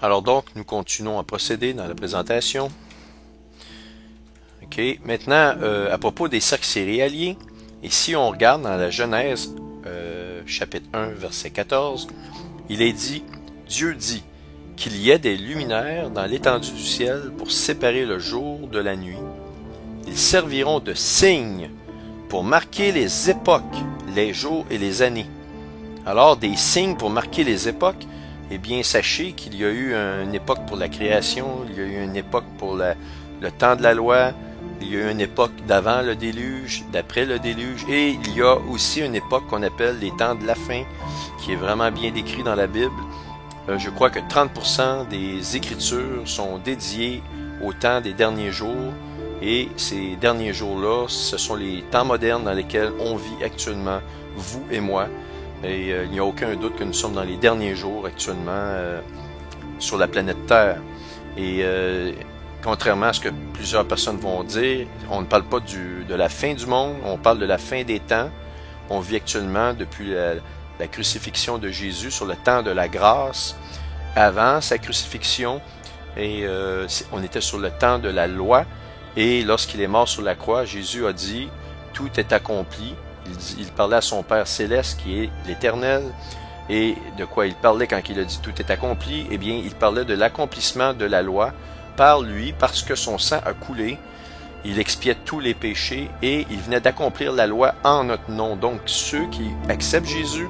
Alors donc, nous continuons à procéder dans la présentation. OK. Maintenant, à propos des cercles céréaliers, et si on regarde dans la Genèse, chapitre 1, verset 14, il est dit, Dieu dit qu'il y ait des luminaires dans l'étendue du ciel pour séparer le jour de la nuit. Ils serviront de signes pour marquer les époques, les jours et les années. Alors, des signes pour marquer les époques, eh bien, sachez qu'il y a eu une époque pour la création, il y a eu une époque pour le temps de la loi, il y a eu une époque d'avant le déluge, d'après le déluge, et il y a aussi une époque qu'on appelle les temps de la fin, qui est vraiment bien décrit dans la Bible. Je crois que 30% des Écritures sont dédiées au temps des derniers jours, et ces derniers jours-là, ce sont les temps modernes dans lesquels on vit actuellement, vous et moi. Et il n'y a aucun doute que nous sommes dans les derniers jours actuellement sur la planète Terre. Et contrairement à ce que plusieurs personnes vont dire, on ne parle pas de la fin du monde, on parle de la fin des temps. On vit actuellement depuis la crucifixion de Jésus sur le temps de la grâce, avant sa crucifixion, et on était sur le temps de la loi. Et lorsqu'il est mort sur la croix, Jésus a dit « Tout est accompli ». Il parlait à son Père Céleste qui est l'Éternel. Et de quoi il parlait quand il a dit « Tout est accompli » Eh bien, il parlait de l'accomplissement de la loi par lui, parce que son sang a coulé. Il expiait tous les péchés et il venait d'accomplir la loi en notre nom. Donc, ceux qui acceptent Jésus,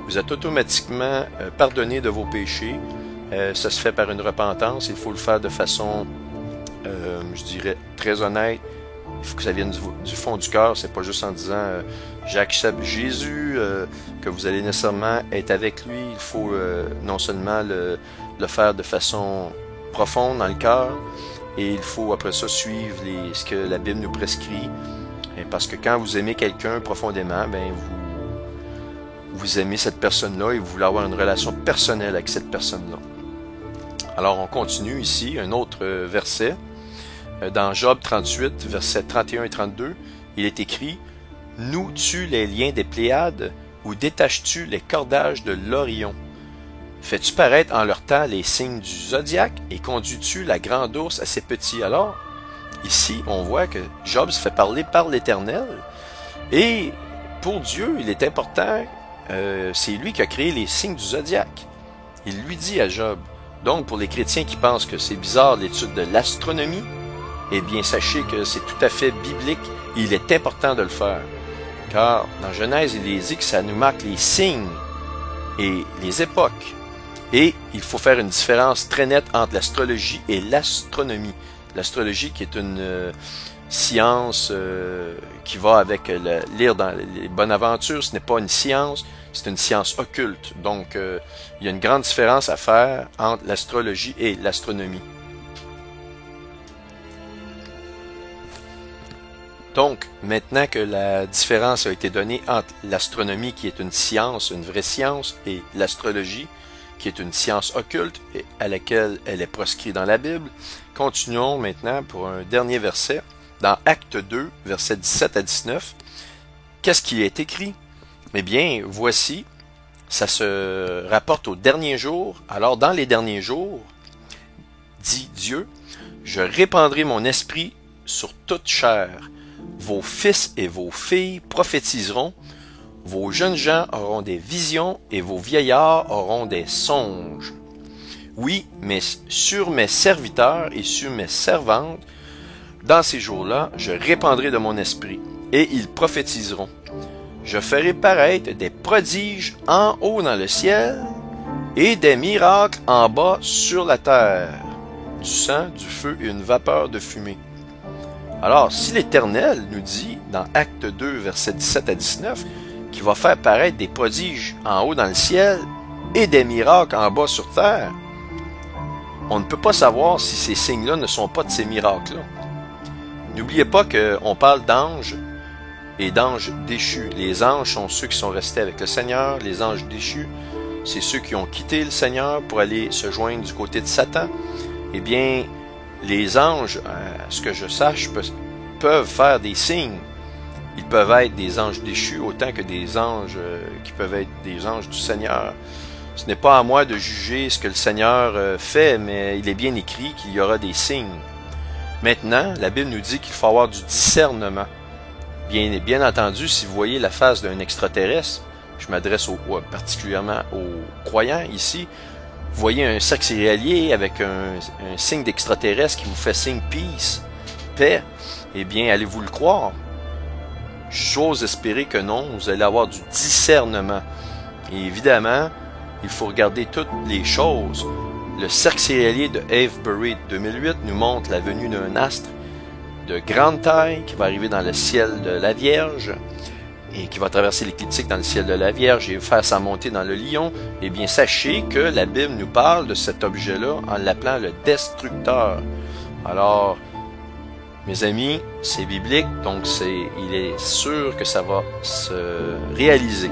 vous êtes automatiquement pardonnés de vos péchés. Ça se fait par une repentance. Il faut le faire de façon, je dirais, très honnête. Il faut que ça vienne du fond du cœur. C'est pas juste en disant j'accepte Jésus que vous allez nécessairement être avec lui. Il faut non seulement le faire de façon profonde dans le cœur, et il faut après ça suivre ce que la Bible nous prescrit. Et parce que quand vous aimez quelqu'un profondément, ben vous aimez cette personne-là et vous voulez avoir une relation personnelle avec cette personne-là. Alors on continue ici, un autre verset. Dans Job 38, versets 31 et 32, il est écrit « Noues-tu les liens des Pléiades ou détaches-tu les cordages de l'Orion? Fais-tu paraître en leur temps les signes du zodiaque et conduis-tu la grande ours à ses petits? » Alors, ici, on voit que Job se fait parler par l'Éternel. Et pour Dieu, il est important, c'est lui qui a créé les signes du zodiaque. Il lui dit à Job. Donc, pour les chrétiens qui pensent que c'est bizarre l'étude de l'astronomie, eh bien, sachez que c'est tout à fait biblique et il est important de le faire. Car dans Genèse, il est dit que ça nous marque les signes et les époques. Et il faut faire une différence très nette entre l'astrologie et l'astronomie. L'astrologie qui est une science qui va avec lire dans les bonnes aventures, ce n'est pas une science, c'est une science occulte. Donc, il y a une grande différence à faire entre l'astrologie et l'astronomie. Donc, maintenant que la différence a été donnée entre l'astronomie, qui est une science, une vraie science, et l'astrologie, qui est une science occulte, et à laquelle elle est proscrite dans la Bible, continuons maintenant pour un dernier verset, dans Acte 2, versets 17 à 19. Qu'est-ce qui est écrit? Eh bien, voici, ça se rapporte aux derniers jours. Alors, dans les derniers jours, dit Dieu, « Je répandrai mon esprit sur toute chair. Vos fils et vos filles prophétiseront, vos jeunes gens auront des visions et vos vieillards auront des songes. Oui, mais sur mes serviteurs et sur mes servantes, dans ces jours-là, je répandrai de mon esprit, et ils prophétiseront. Je ferai paraître des prodiges en haut dans le ciel, et des miracles en bas sur la terre, du sang, du feu et une vapeur de fumée. » Alors, si l'Éternel nous dit, dans Acte 2, versets 17 à 19, qu'il va faire paraître des prodiges en haut dans le ciel et des miracles en bas sur terre, on ne peut pas savoir si ces signes-là ne sont pas de ces miracles-là. N'oubliez pas qu'on parle d'anges et d'anges déchus. Les anges sont ceux qui sont restés avec le Seigneur. Les anges déchus, c'est ceux qui ont quitté le Seigneur pour aller se joindre du côté de Satan. Eh bien, les anges, à ce que je sache, peuvent faire des signes. Ils peuvent être des anges déchus autant que des anges qui peuvent être des anges du Seigneur. Ce n'est pas à moi de juger ce que le Seigneur fait, mais il est bien écrit qu'il y aura des signes. Maintenant, la Bible nous dit qu'il faut avoir du discernement. Bien entendu, si vous voyez la face d'un extraterrestre, je m'adresse particulièrement aux croyants ici, vous voyez un sac céréalier avec un signe d'extraterrestre qui vous fait signe peace, paix, eh bien, allez-vous le croire? J'ose espérer que non, vous allez avoir du discernement. Et évidemment, il faut regarder toutes les choses. Le cercle céréalier de Avebury 2008 nous montre la venue d'un astre de grande taille qui va arriver dans le ciel de la Vierge et qui va traverser l'écliptique dans le ciel de la Vierge et faire sa montée dans le Lion. Eh bien, sachez que la Bible nous parle de cet objet-là en l'appelant le destructeur. Alors, mes amis, c'est biblique, donc il est sûr que ça va se réaliser.